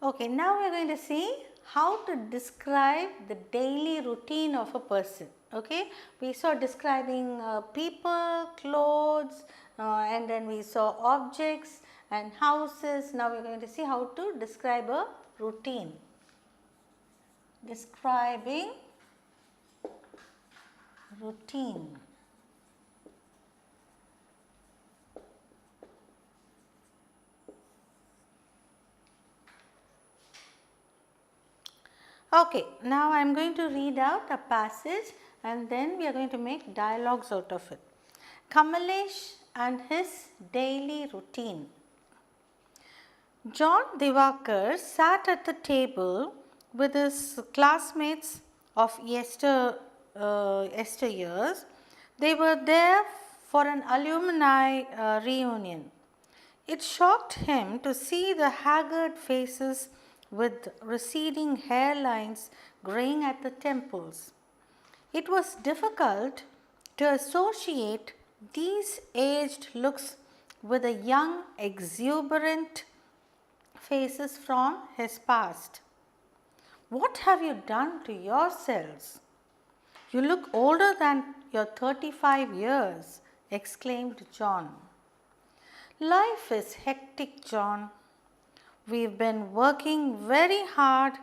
Okay, now we are going to see how to describe the daily routine of a person. Okay, we saw describing people, clothes, and then we saw objects and houses. Now we are going to see how to describe a routine. Describing routine. Okay, now I am going to read out a passage and then we are going to make dialogues out of it. Kamalesh and his daily routine. John Divakar sat at the table with his classmates of yesteryears. They were there for an alumni reunion. It shocked him to see the haggard faces with receding hairlines graying at the temples. It was difficult to associate these aged looks with the young, exuberant faces from his past. What have you done to yourselves? You look older than your 35 years, exclaimed John. Life is hectic, John. We've been working very hard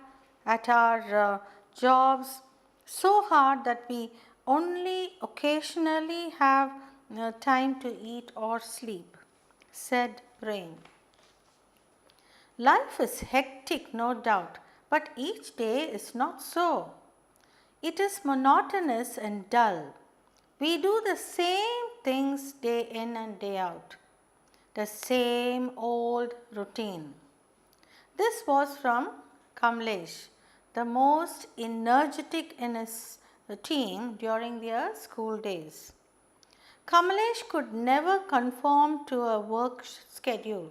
at our jobs, so hard that we only occasionally have time to eat or sleep, said Brain. Life is hectic, no doubt, but each day is not so. It is monotonous and dull. We do the same things day in and day out, the same old routine. This was from Kamlesh, the most energetic in his team during their school days. Kamlesh could never conform to a work schedule.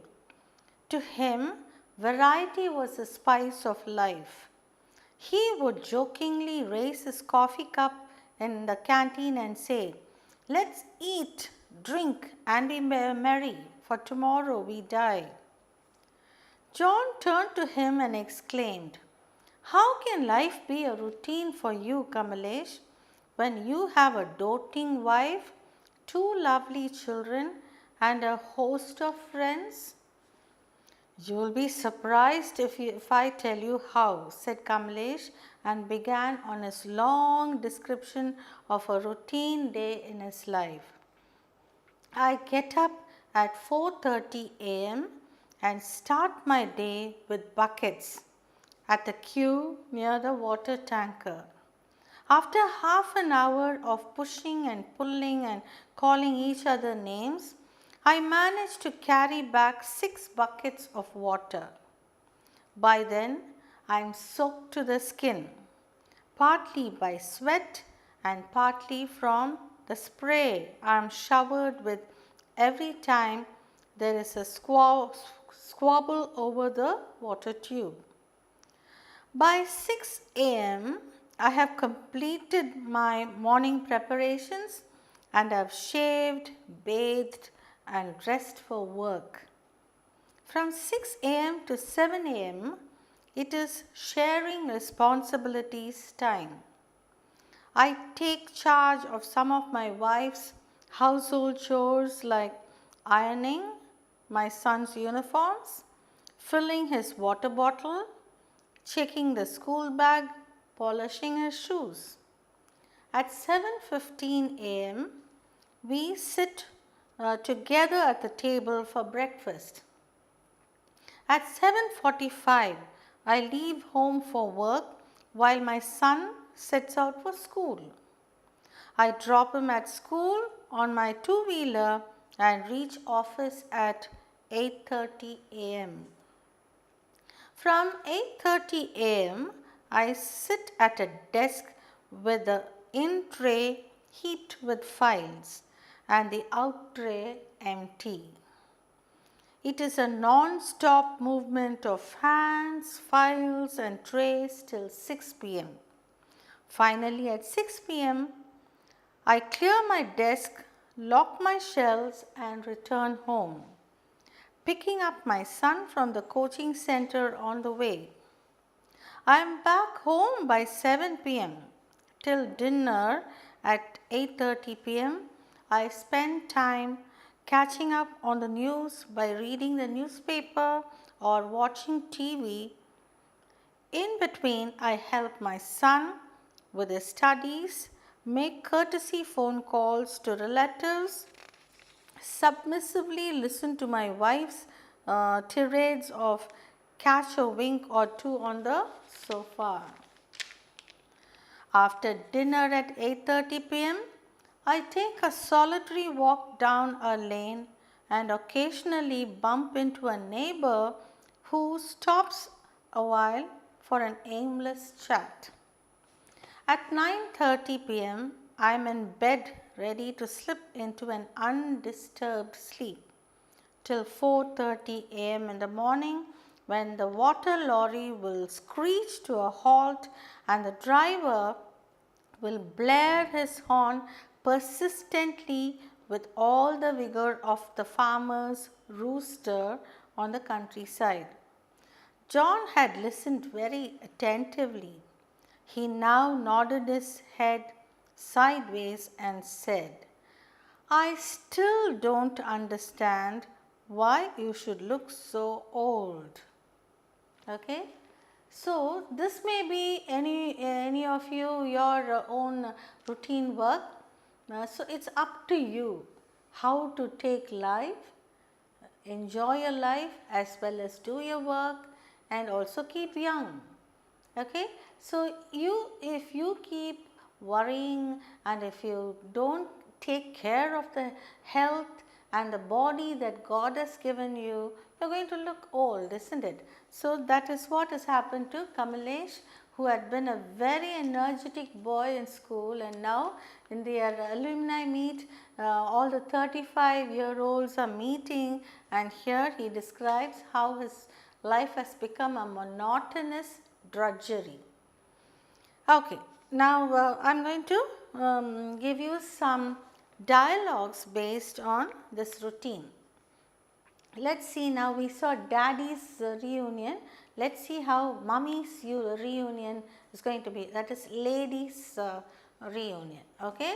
To him, variety was the spice of life. He would jokingly raise his coffee cup in the canteen and say, "Let's eat, drink, and be merry, for tomorrow we die." John turned to him and exclaimed, "How can life be a routine for you, Kamalesh, when you have a doting wife, two lovely children, and a host of friends?" "You will be surprised if I tell you how," said Kamlesh and began on his long description of a routine day in his life. "I get up at 4:30 a.m. and start my day with buckets at the queue near the water tanker. After half an hour of pushing and pulling and calling each other names, I manage to carry back 6 buckets of water. By then, I am soaked to the skin, partly by sweat and partly from the spray I am showered with every time there is a squabble over the water tube. By 6 a.m., I have completed my morning preparations and have shaved, bathed, and dressed for work. From 6 a.m. to 7 a.m., it is sharing responsibilities time. I take charge of some of my wife's household chores like ironing my son's uniforms, filling his water bottle, checking the school bag, polishing his shoes. At 7:15 a.m., we sit together at the table for breakfast. At 7:45, I leave home for work while my son sets out for school. I drop him at school on my two-wheeler and reach office at 8:30 a.m. From 8:30 a.m., I sit at a desk with the in tray heaped with files and the out tray empty. It is a non-stop movement of hands, files, and trays till 6 p.m. Finally, at 6 p.m., I clear my desk, lock my shelves, and return home. picking up my son from the coaching center on the way. I am back home by 7 p.m. Till dinner at 8:30 p.m. I spend time catching up on the news by reading the newspaper or watching TV. In between, I help my son with his studies, make courtesy phone calls to relatives, submissively listen to my wife's tirades of catch a wink or two on the sofa. After dinner at 8:30 p.m., I take a solitary walk down a lane and occasionally bump into a neighbor who stops a while for an aimless chat. At 9:30 p.m., I am in bed ready to slip into an undisturbed sleep till 4:30 a.m. in the morning, when the water lorry will screech to a halt and the driver will blare his horn persistently with all the vigor of the farmer's rooster on the countryside. John had listened very attentively. He now nodded his head sideways and said, "I still don't understand why you should look so old." Okay. So, this may be any of you your own routine work. So, it's up to you how to take life, enjoy your life as well as do your work and also keep young. Okay. So, if you keep worrying and if you don't take care of the health and the body that God has given you, you are going to look old, isn't it? So, that is what has happened to Kamalesh, who had been a very energetic boy in school, and now in their alumni meet, all the 35-year-olds are meeting, and here he describes how his life has become a monotonous drudgery. Okay, now I am going to give you some dialogues based on this routine. Let's see, now we saw daddy's reunion. Let's see how mummy's reunion is going to be. That is ladies' reunion. Okay,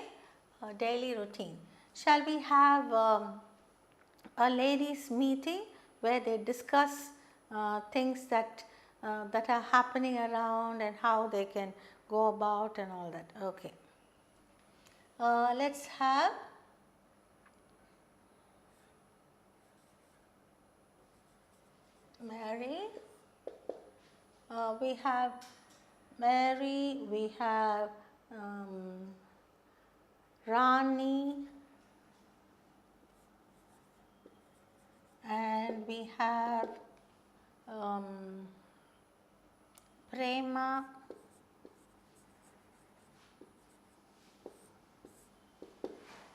daily routine. Shall we have a ladies' meeting where they discuss things that are happening around and how they can go about and all that? Okay. Let's have Mary. We have Mary, we have Rani, and we have Prema.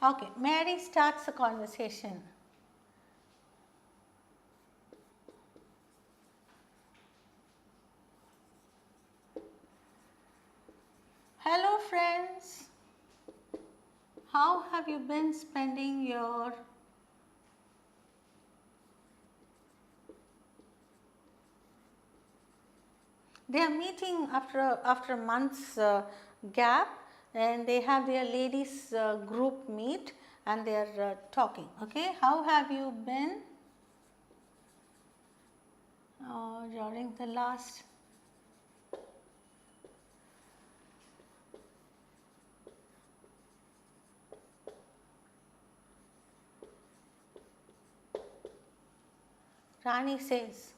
Okay, Mary starts the conversation. Hello friends, how have you been spending your They are meeting after a month's gap, and they have their ladies group meet and they are talking. Okay, how have you been during the last Rani says,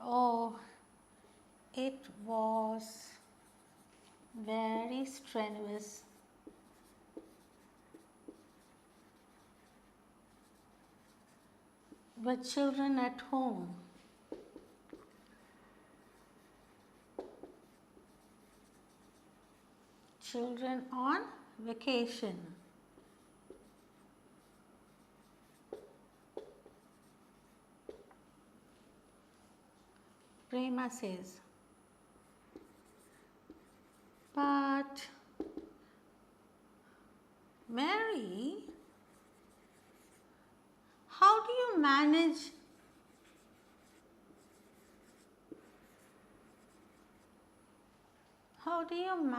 "Oh, it was very strenuous. With children at home, children on vacation." Prema says, "But Mary,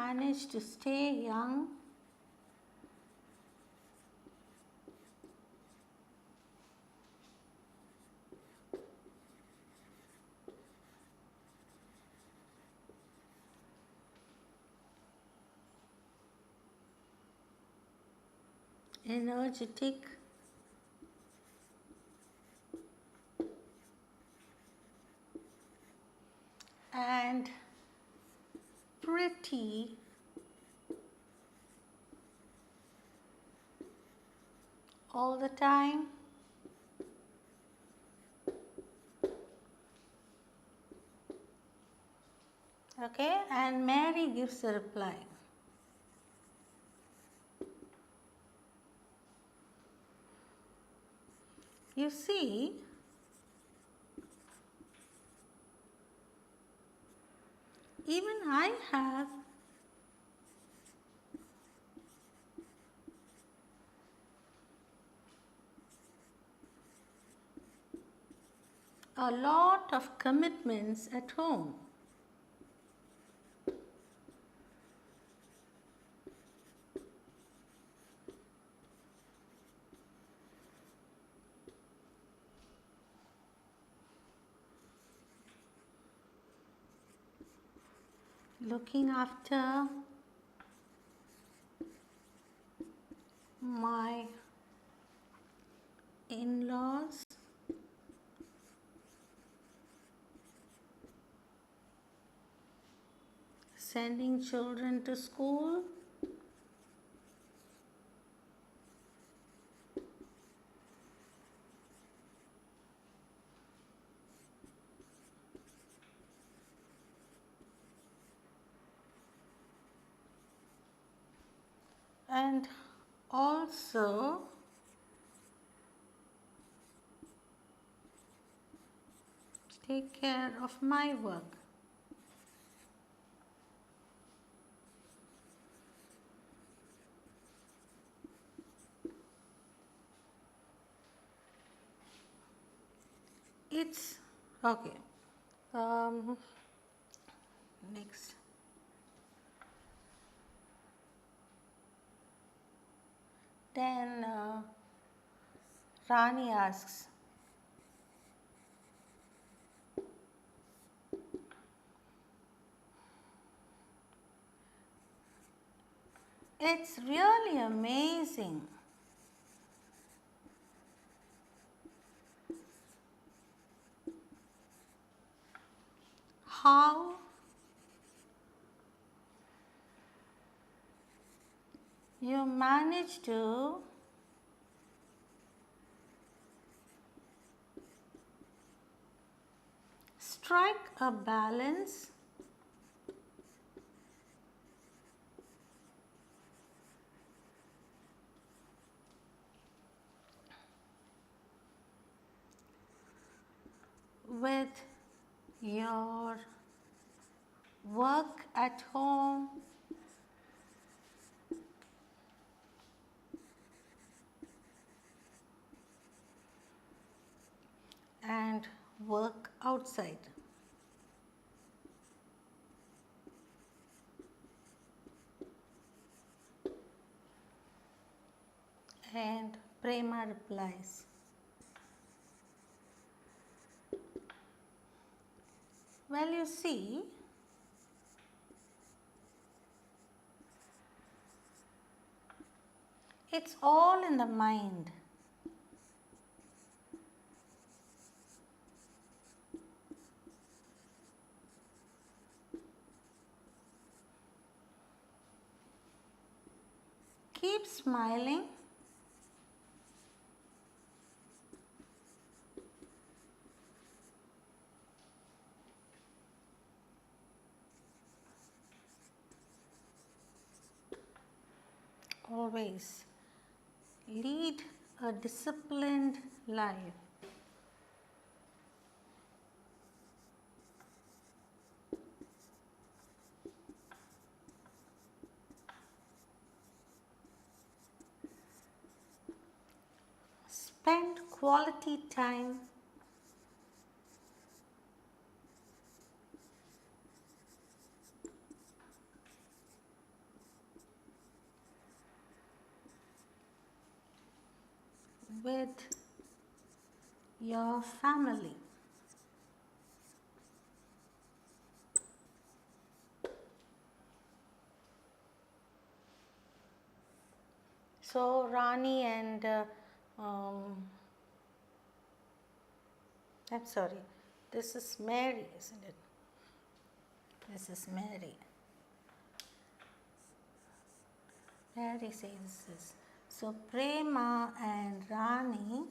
manage to stay young? Energetic and pretty all the time? Okay, and Mary gives a reply. You see, even I have a lot of commitments at home. Looking after my in-laws, sending children to school, and also take care of my work. It's okay. Next. Then Rani asks, it's really amazing how you manage to strike a balance with your work at home and work outside. And Prema replies, well, you see, it's all in the mind. Keep smiling. Always lead a disciplined life. Spend quality time with your family. So Rani and I'm sorry, this is Mary, isn't it? This is Mary. Mary says this. So Prema and Rani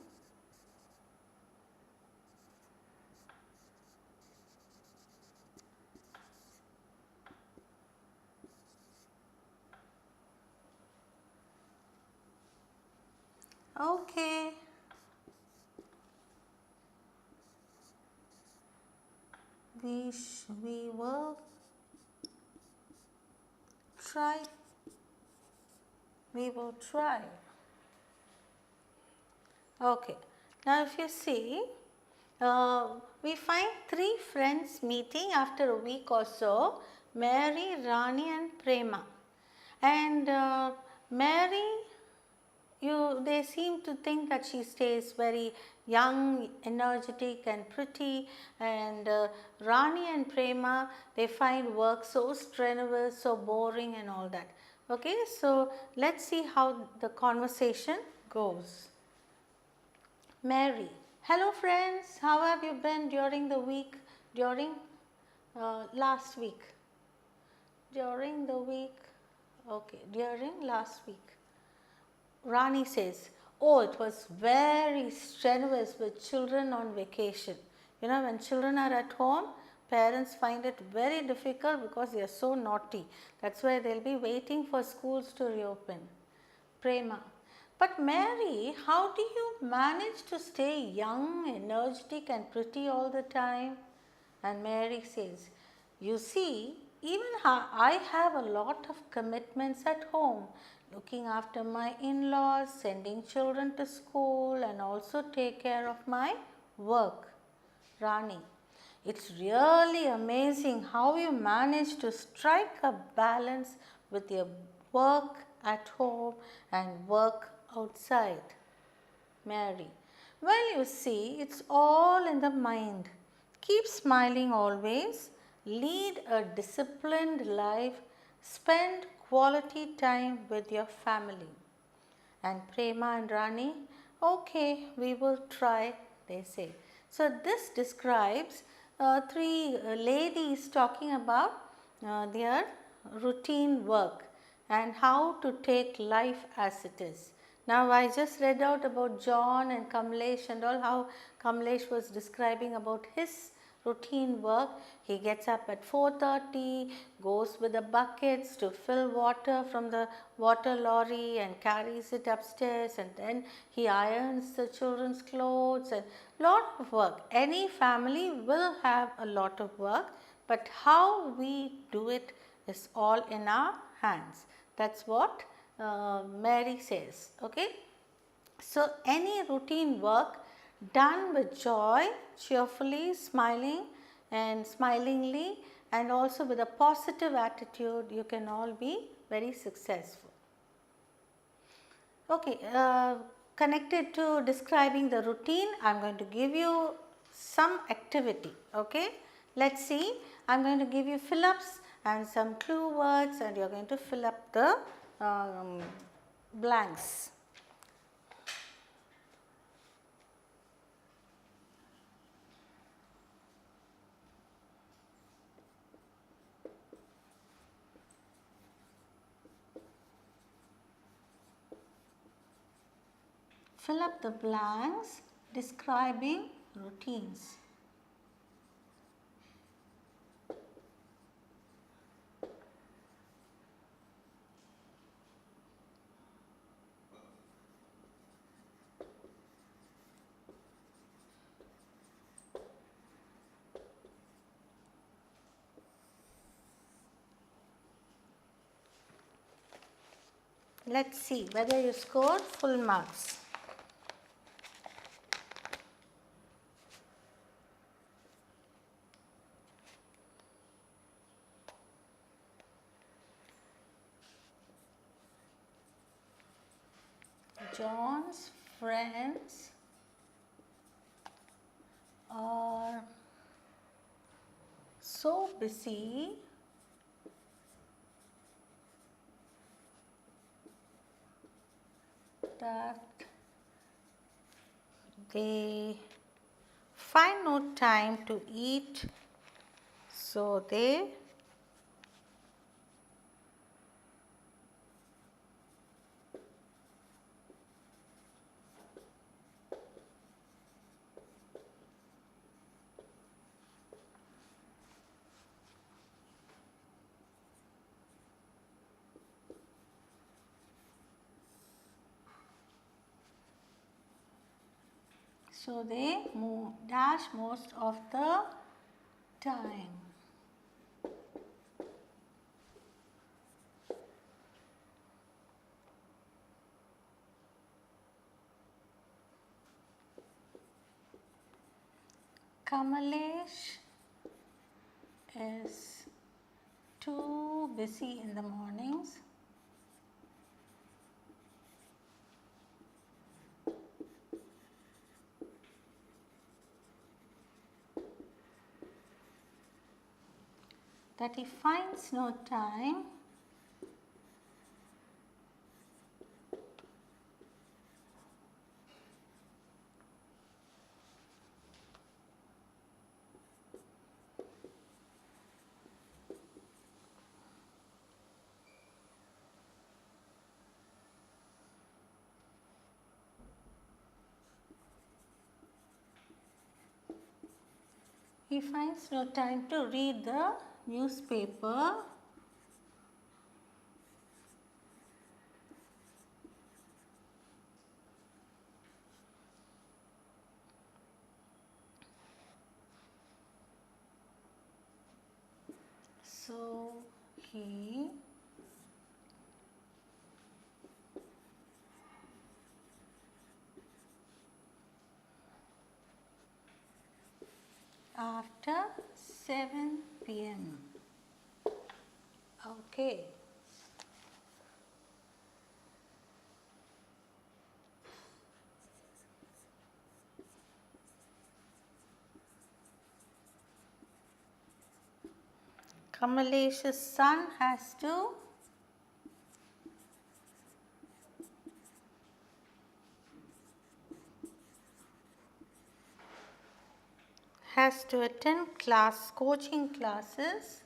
okay. We will try. We will try. Okay. Now if you see, we find three friends meeting after a week or so, Mary, Rani and Prema. And Mary, they seem to think that she stays very young, energetic and pretty, and Rani and Prema, they find work so strenuous, so boring and all that. Okay, so let's see how the conversation goes. Mary: hello friends, how have you been during the week, during last week? During the week, okay, during last week. Rani says, oh, it was very strenuous with children on vacation. You know, when children are at home, parents find it very difficult because they are so naughty. That's why they'll be waiting for schools to reopen. Prema: but Mary, how do you manage to stay young, energetic and pretty all the time? And Mary says, you see, even I have a lot of commitments at home, looking after my in-laws, sending children to school and also take care of my work. Rani: it's really amazing how you manage to strike a balance with your work at home and work outside. Mary: well, you see, it's all in the mind. Keep smiling always, lead a disciplined life, spend quality time with your family. And Prema and Rani, okay, we will try, they say. So this describes three ladies talking about their routine work and how to take life as it is. Now I just read out about John and Kamlesh and all, how Kamlesh was describing about his routine work. He gets up at 4:30, goes with the buckets to fill water from the water lorry and carries it upstairs, and then he irons the children's clothes and lot of work. Any family will have a lot of work, but how we do it is all in our hands. That's what Mary says. Okay. So any routine work done with joy, cheerfully, smiling and smilingly, and also with a positive attitude, you can all be very successful. Okay, connected to describing the routine, I am going to give you some activity. Okay, let's see. I am going to give you fill-ups and some clue words, and you are going to fill up the blanks. Fill up the blanks describing routines. Let's see whether you scored full marks. John's friends are so busy that they find no time to eat, so they dash most of the time. Kamalesh is too busy in the mornings. That he finds no time to read the newspaper. So he after 7 p.m. Okay. Kamalesh's son has to attend coaching classes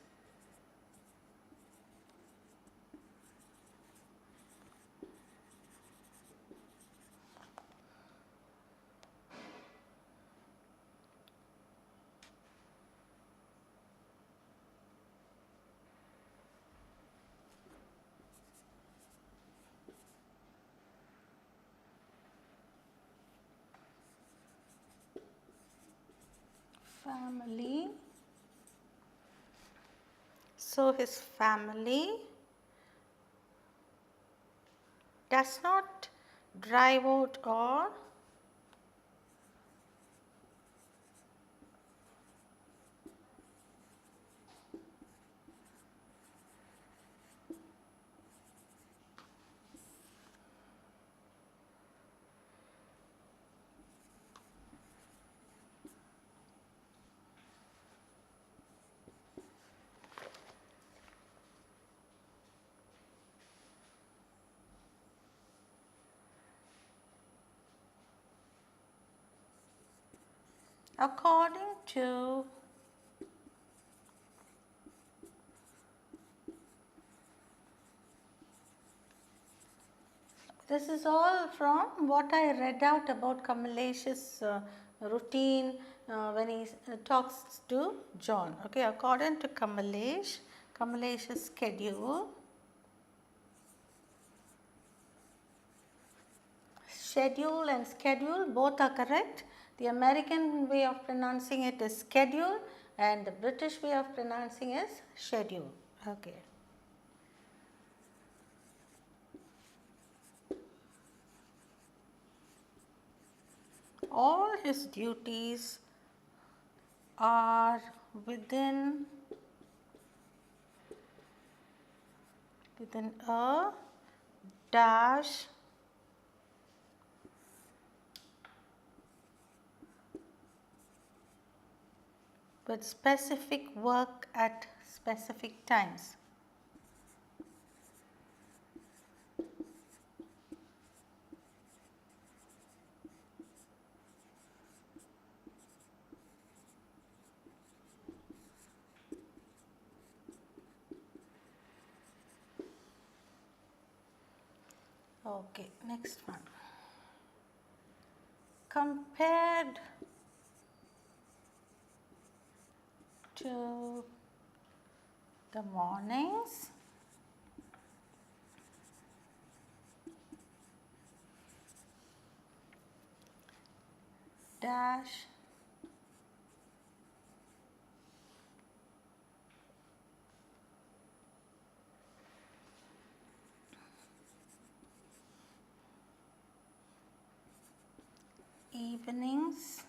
family. So his family does not drive out or according to this is all from what I read out about Kamalesh's routine when he talks to John. Okay, according to Kamalesh's schedule. Schedule and schedule both are correct. The American way of pronouncing it is schedule and the British way of pronouncing is schedule. Okay. All his duties are within a dash with specific work at specific times. Okay, next one. Compared to the mornings, dash evenings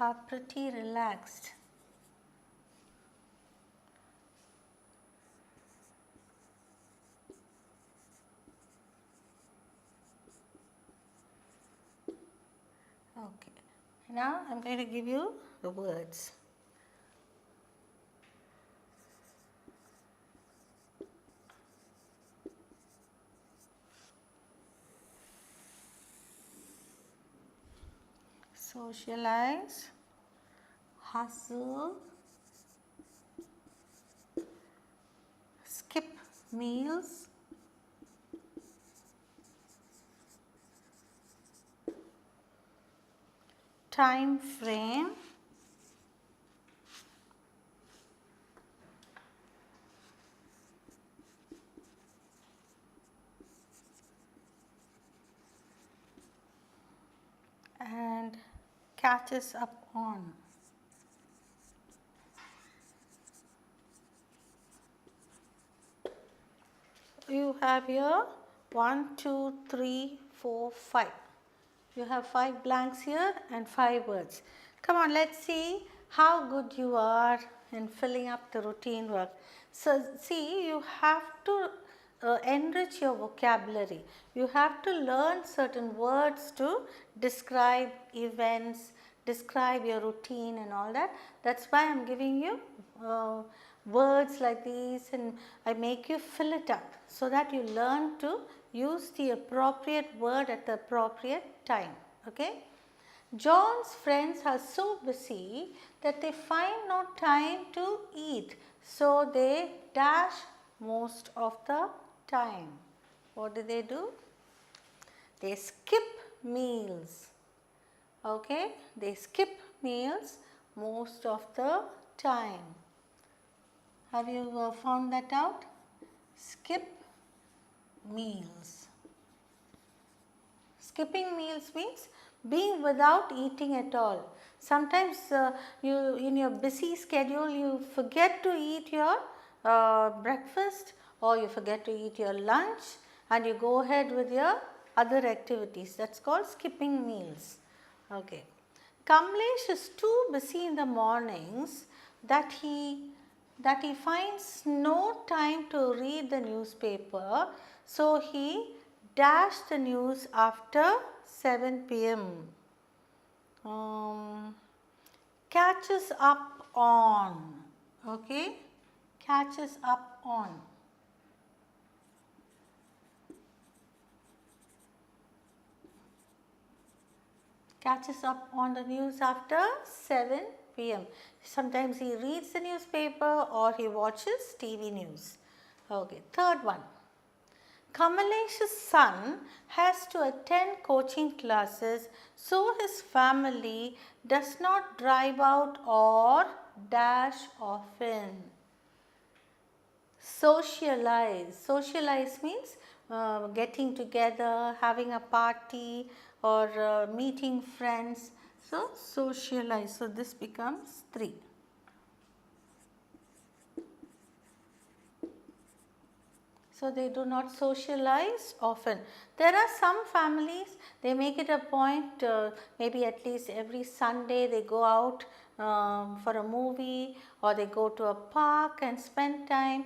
are pretty relaxed. Okay, now I am going to give you the words. Socialize, hustle, skip meals, time frame, and catches up on. You have here 1, 2, 3, 4, 5. You have 5 blanks here and 5 words. Come on, let's see how good you are in filling up the routine work. So, see, you have to enrich your vocabulary. You have to learn certain words to describe events, describe your routine and all that. That's why I am giving you words like these, and I make you fill it up so that you learn to use the appropriate word at the appropriate time. Okay? John's friends are so busy that they find no time to eat, so they dash most of the time. What do? They skip meals. Okay? They skip meals most of the time. Have you found that out? Skip meals. Skipping meals means being without eating at all. Sometimes you, in your busy schedule, you forget to eat your breakfast, or you forget to eat your lunch, and you go ahead with your other activities. That's called skipping meals. Okay. Kamlesh is too busy in the mornings that he finds no time to read the newspaper, so he dashed the news after 7 p.m. Catches up on. Okay, catches up on. Catches up on the news after 7 p.m. Sometimes he reads the newspaper or he watches TV news. Okay, third one. Kamalesh's son has to attend coaching classes, so his family does not drive out or dash often. Socialize. Socialize means getting together, having a party, or meeting friends. So, socialize. So, this becomes 3. So, they do not socialize often. There are some families, they make it a point, maybe at least every Sunday they go out for a movie, or they go to a park and spend time,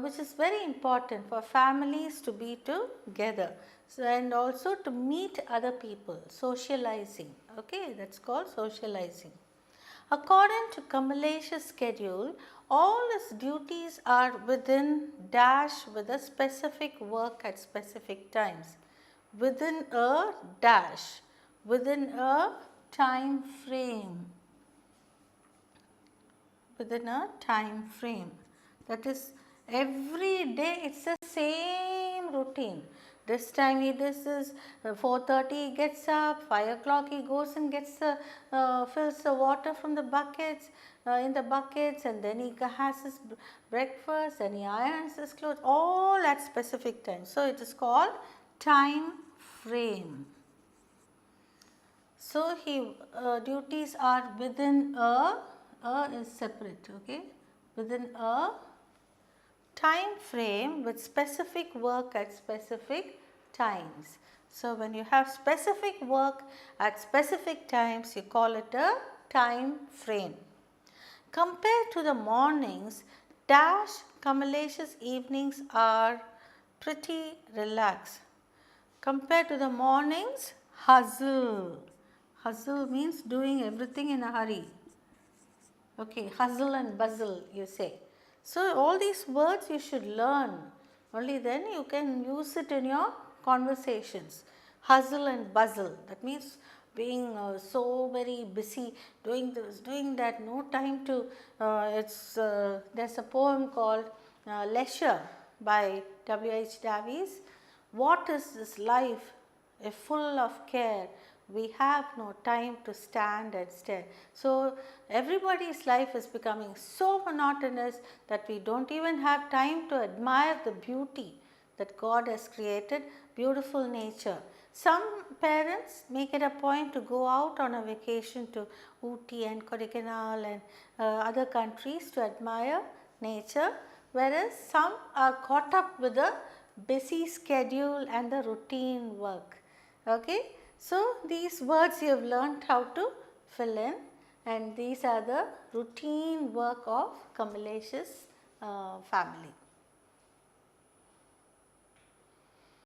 which is very important for families to be together. So, and also to meet other people, socializing. Okay, that's called socializing. According to Kamalesh's schedule, all his duties are within dash with a specific work at specific times. Within a dash, within a time frame. Within a time frame. That is, every day it's the same routine. This time this is 4:30 he gets up, 5 o'clock he goes and gets the fills the water from the buckets in the buckets, and then he has his breakfast and he irons his clothes, all at specific time. So it is called time frame. So he duties are within a is separate, okay, within a time frame with specific work at specific times. So when you have specific work at specific times, you call it a time frame. Compared to the mornings, dash Kamalesh's evenings are pretty relaxed. Compared to the mornings, hustle. Hustle means doing everything in a hurry. Okay, hustle and bustle, you say. So all these words you should learn. Only then you can use it in your conversations. Hustle and bustle. That means being so very busy, doing this, doing that, no time to. There's a poem called Leisure by W.H. Davies. What is this life if full of care? We have no time to stand and stare. So everybody's life is becoming so monotonous that we don't even have time to admire the beauty that God has created, beautiful nature. Some parents make it a point to go out on a vacation to Ooty and Kodaikanal and other countries to admire nature, whereas some are caught up with the busy schedule and the routine work. Okay. So these words you have learnt how to fill in, and these are the routine work of Kamalesh's family.